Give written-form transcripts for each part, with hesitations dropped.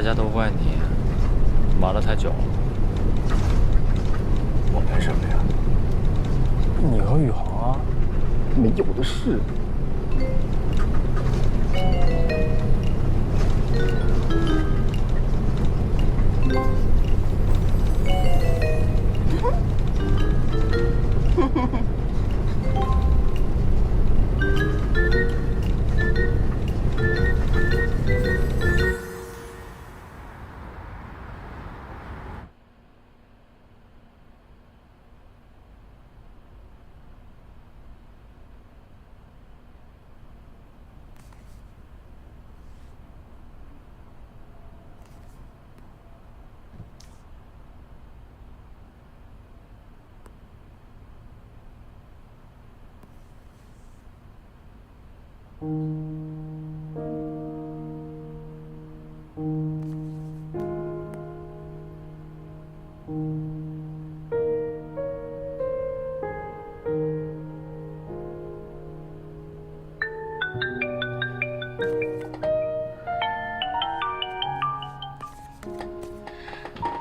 家都怪你，瞒得太久了。我瞒什么呀？你和宇航啊？没有的事。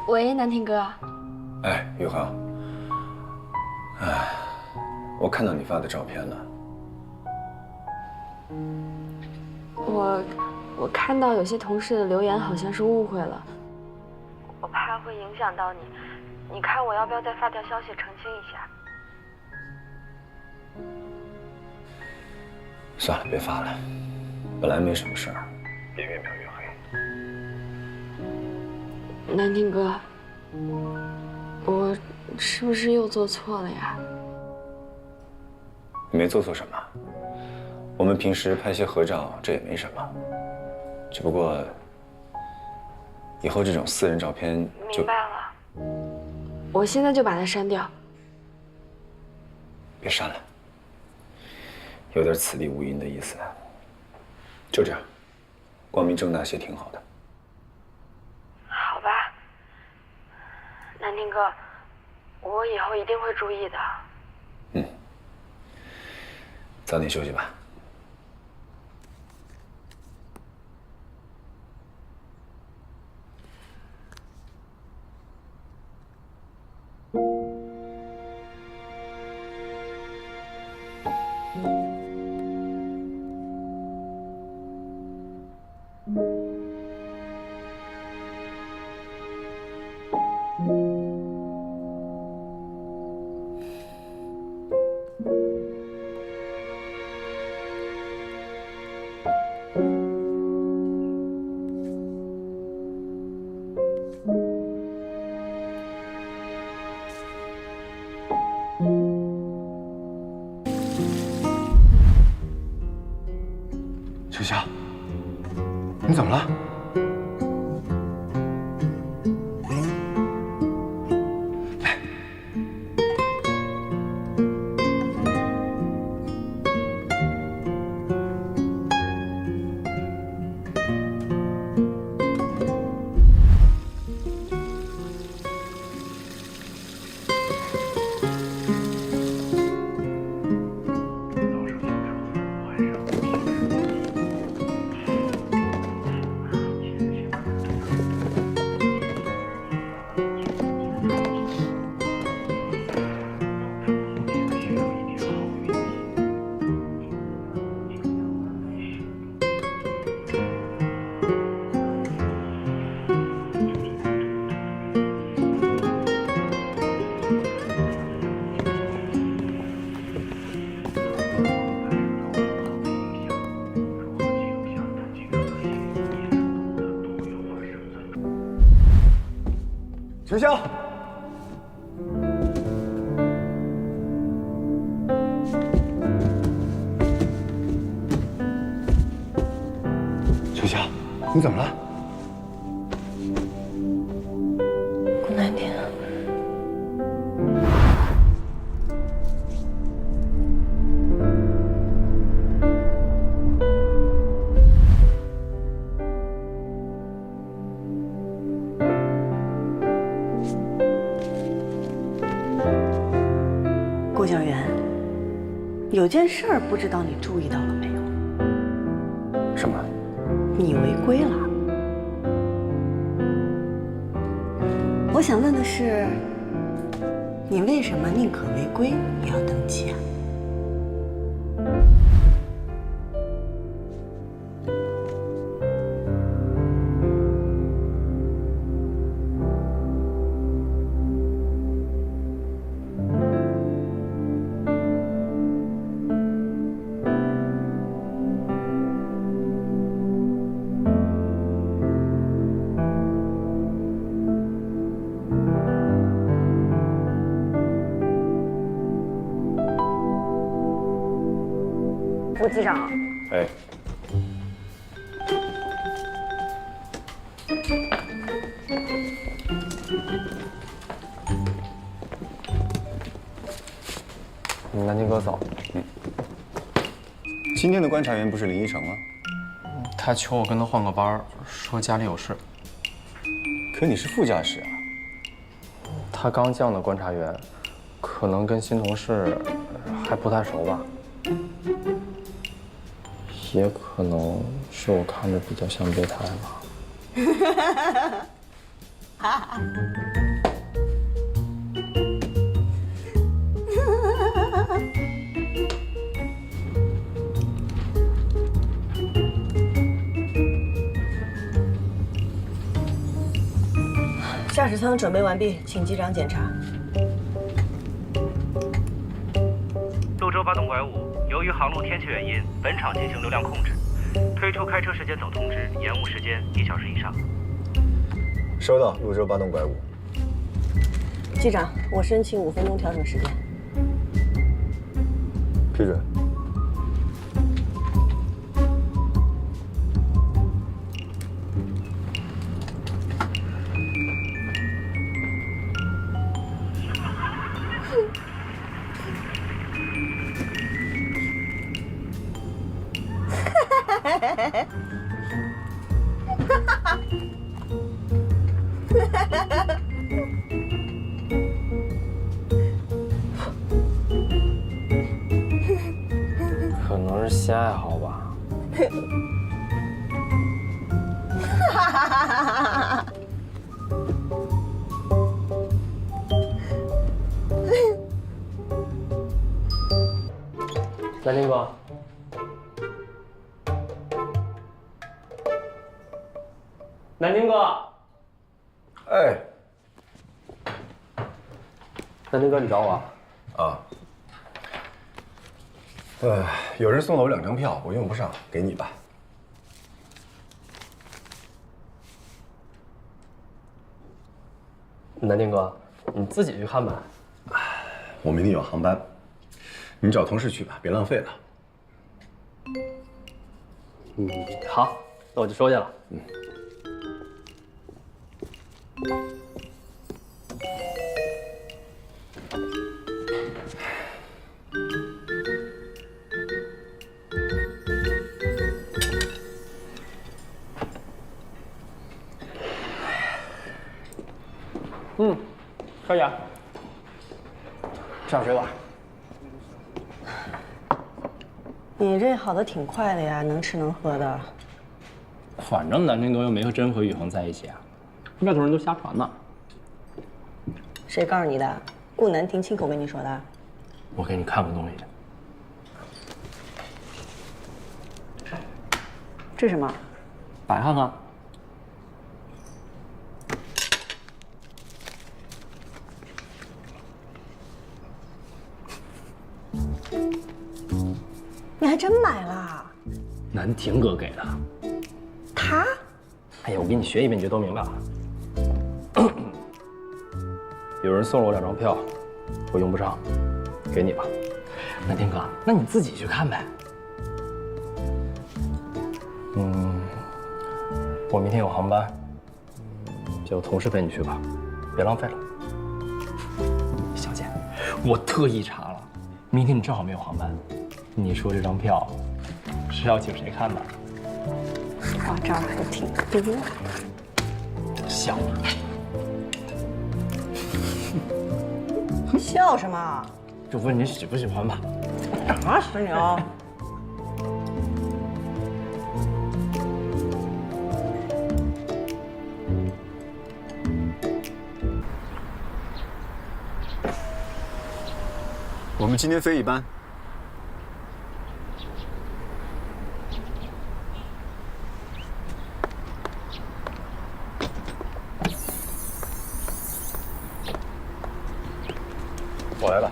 喂，南庭哥。哎，宇航。哎，我看到你发的照片了。我看到有些同事的留言好像是误会了，我怕会影响到你。你看我要不要再发条消息澄清一下？算了，别发了，本来没什么事儿，别越描越黑。南庭哥，我是不是又做错了呀？你没做错什么，我们平时拍些合照，这也没什么。只不过以后这种私人照片就……明白了，我现在就把它删掉。别删了，有点此地无银的意思。就这样，光明正大些挺好的。好吧，南庭哥，我以后一定会注意的。嗯，早点休息吧。秋香，你怎么了？来，秋香。秋香，你怎么了？顾南庭，顾小媛，有件事儿不知道你注意到了没有？什么？你违规了。我想问的是，你为什么宁可违规也要登记啊？副机长，哎，南京哥早。今天的观察员不是林依晨吗？他求我跟他换个班儿，说家里有事。可你是副驾驶啊。他刚降的观察员，可能跟新同事还不太熟吧。也可能是我看着比较像备胎吧。驾驶舱准备完毕，请机长检查。潞州八栋拐5，由于航路天气原因，本场进行流量控制，推出开车时间等通知，延误时间1小时以上。收到，潞州八栋拐5。机长，我申请5分钟调整时间。批准。可能是新爱好吧。南京哥，南京哥，哎，南京哥，你找我啊？有人送了我2张票，我用不上，给你吧。南京哥，你自己去看吧。我明天有航班，你找同事去吧，别浪费了。好，那我就收下了。可以啊。上水吧。你这好的挺快的呀，能吃能喝的。反正南京哥又没和真和宇恒在一起啊，外头人都瞎传呢。谁告诉你的？顾南亭亲口跟你说的。我给你看个东西。这是什么？打开看看。你还真买了？南亭哥给的。他？哎呀，我给你学一遍，你就都明白了。有人送了我2张票，我用不上，给你吧。南亭哥，那你自己去看呗。我明天有航班，叫同事陪你去吧，别浪费了。小姐，我特意查了，明天你正好没有航班，你说这张票是要请谁看的？花招还挺多。笑了。笑什么？就问你喜不喜欢吧。打死你啊！我们今天飞一班。我来了。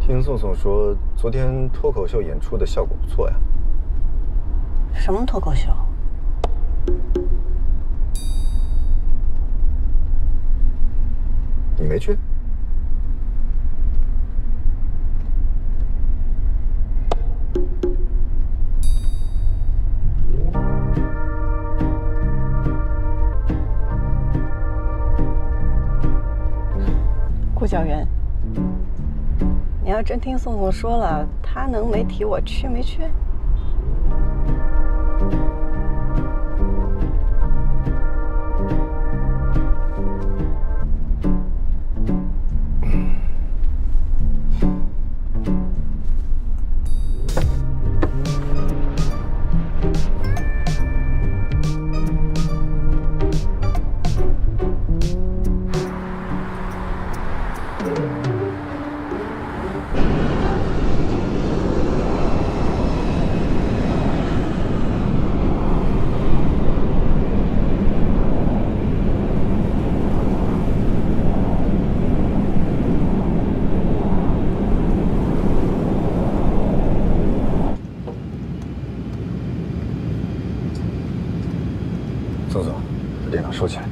听宋宋说，昨天脱口秀演出的效果不错呀。什么脱口秀？你没去？顾小媛，你要真听宋宋说了，他能没提我去没去？宋宋，把电脑收起来。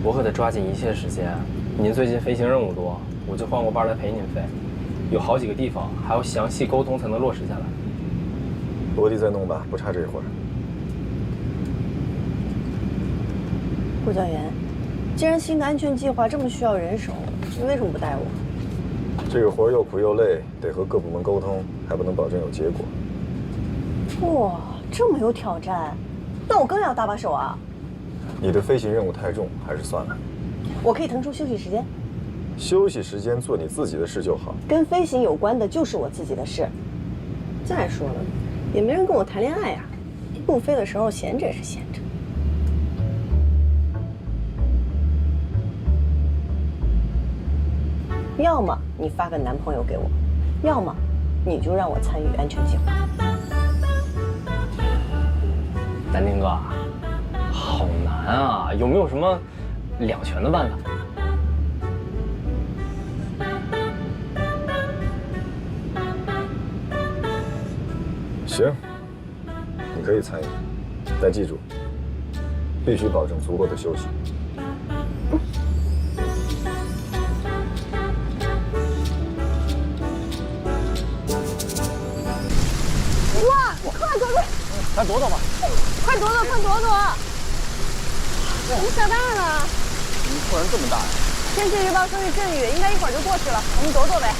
我可得抓紧一切时间。您最近飞行任务多，我就换过班来陪您飞。有好几个地方还要详细沟通才能落实下来。落地再弄吧，不差这一会儿。顾教员，既然新的安全计划这么需要人手，你为什么不带我？这个活又苦又累，得和各部门沟通，还不能保证有结果。哇，这么有挑战，那我更要搭把手啊！你的飞行任务太重，还是算了。我可以腾出休息时间。休息时间做你自己的事就好。跟飞行有关的就是我自己的事。再说了，也没人跟我谈恋爱呀，不飞的时候闲着也是闲着。要么你发个男朋友给我，要么你就让我参与安全计划。南天哥，好难啊！有没有什么两全的办法？行，你可以参与，但记住，必须保证足够的休息。哇，快快快！咱躲躲吧。快躲躲，快躲躲！怎么下大了？怎么突然这么大呀？天气预报说是阵雨，应该一会儿就过去了，我们躲躲呗。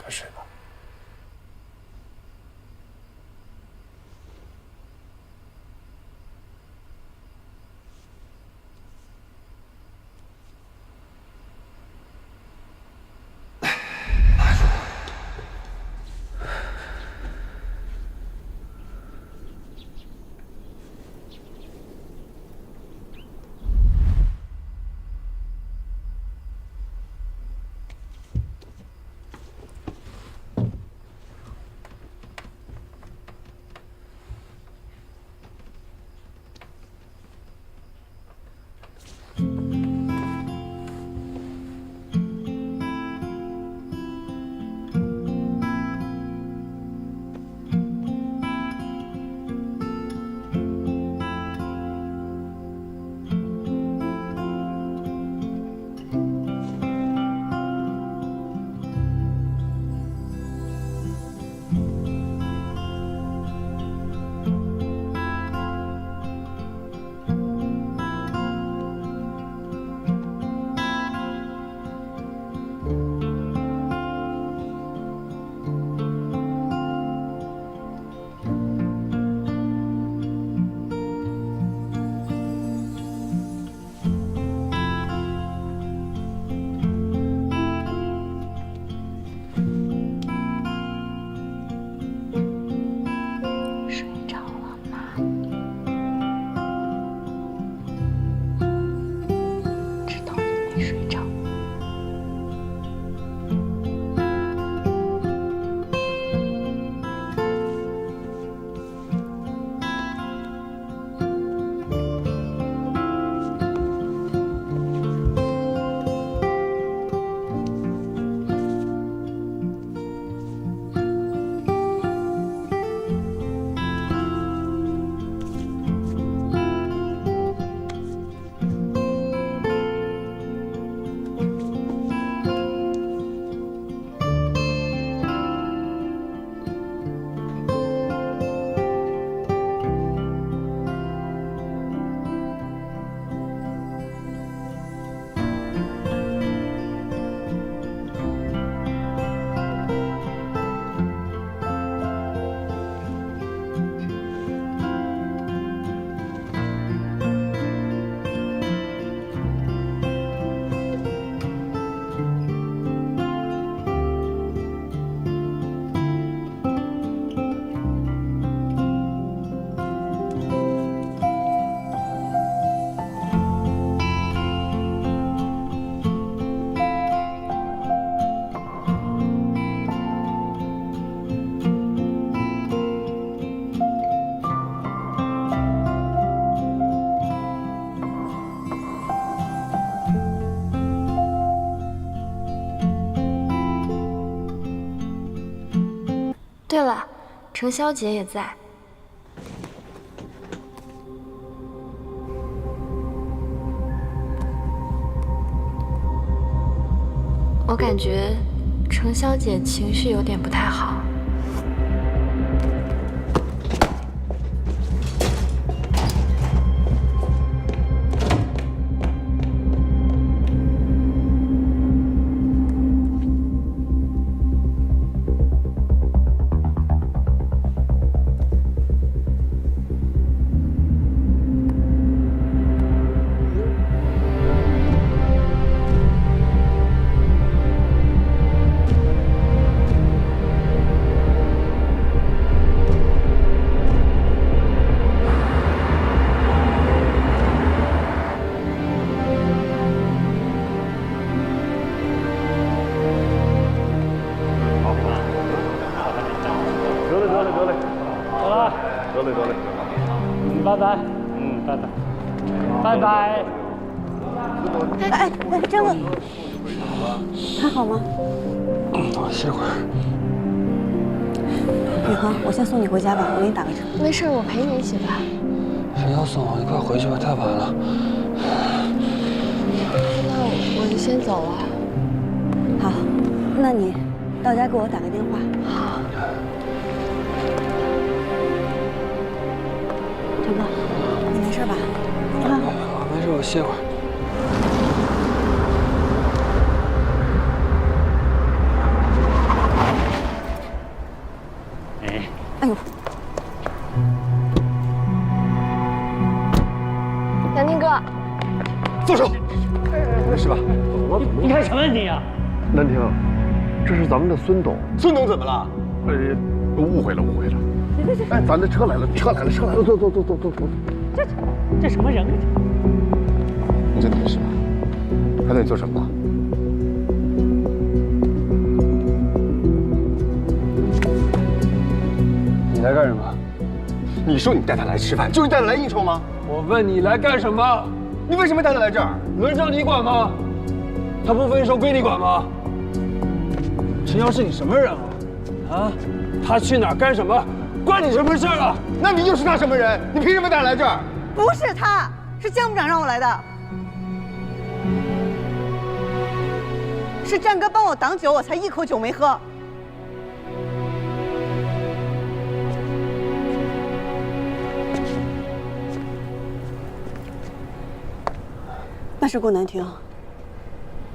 快睡吧。对了，程潇姐也在。我感觉程潇姐情绪有点不太好。拜拜，拜拜，拜拜。哎，张哥，还好吗？我歇会儿。宇恒，我先送你回家吧，我给你打个车。没事，我陪你一起吧。谁要送我？你快回去吧，太晚了。那我就先走了。好，那你到家给我打个电话。好。张哥，你没事吧？你还好？没事，我歇会儿。南天哥，住手！没事吧？你看什么你啊？南亭，这是咱们的孙董。孙董怎么了？误会了。哎，咱的车来了，走。这什么人啊？你真的没事吧？他在你做什么？你来干什么？你说你带他来吃饭，就是带他来应酬吗？我问你来干什么？你为什么带他来这儿？轮着你管吗？他不分手归你管吗？陈瑶是你什么人啊？啊？他去哪儿干什么？关你什么事儿啊？那你又是他什么人？你凭什么带他来这儿？不是他，是江部长让我来的。是战哥帮我挡酒，我才一口酒没喝。那是顾南亭，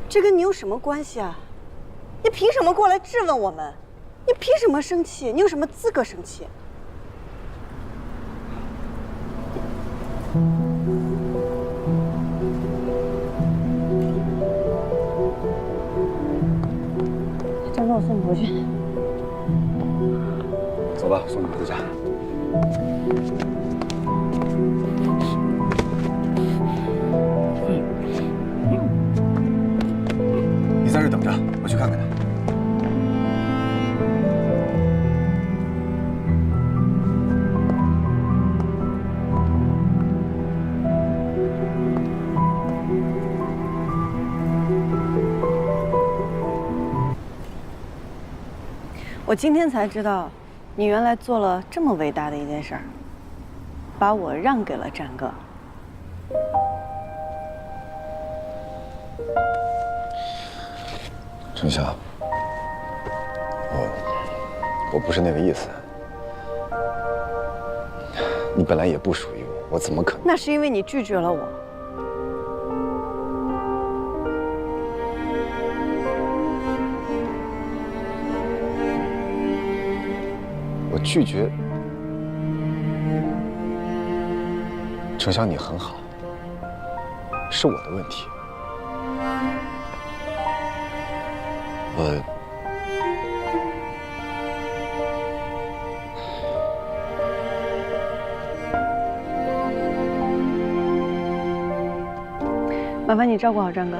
这跟你有什么关系啊？你凭什么过来质问我们？你凭什么生气？你有什么资格生气？张哥，我送你回去。走吧，送你回家。你在这等着，我去看看他。我今天才知道，你原来做了这么伟大的一件事儿，把我让给了战哥。程晓，我不是那个意思。你本来也不属于我，我怎么可能？那是因为你拒绝了我。我拒绝。程晓，你很好，是我的问题。麻烦你照顾好战哥。